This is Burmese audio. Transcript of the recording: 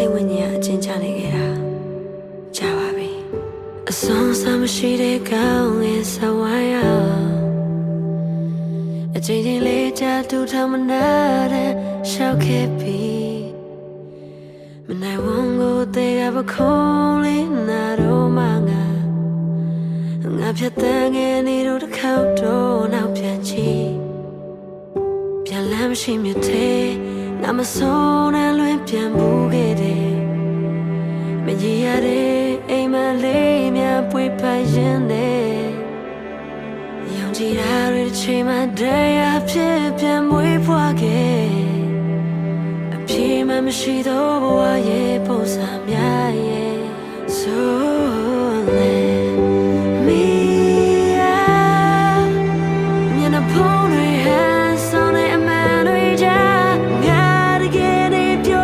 စိတ်ဝိညာဉ်အချင်းချနေခဲ့တာကြာပါပြီအဆုံးစမရှိတဲ့ကောင်းငယ်ဆဝိုင်းအောင်အချိန်ချင်းလေးချတူထမနာတဲ့ရှောက်ခဲ့ပြီမနိုင်ဝန်ကိုသေးကပခုံးလေးနာတော့မှငါဖြတ်တန်းငယ်နေတော့တစ်ခေါက်တော့နောက်ပြန်ချီပြန်လမ်းမရှိမြတဲ့ငါမဆုံးနဲ့လွင်ပြန်ဘူးခဲ့တယ်မကြီးရတဲ့အိမ်မလေးများပွေပိုင်ရင်နဲ့ယုံကြည်တာတွေတစ်ချိန်မှတရားဖြစ်ပြန်မွေးဖွားခဲ့အပြေမှမရှိတော့ဘဝရဲ့ပုံစံများရဲ့ဆို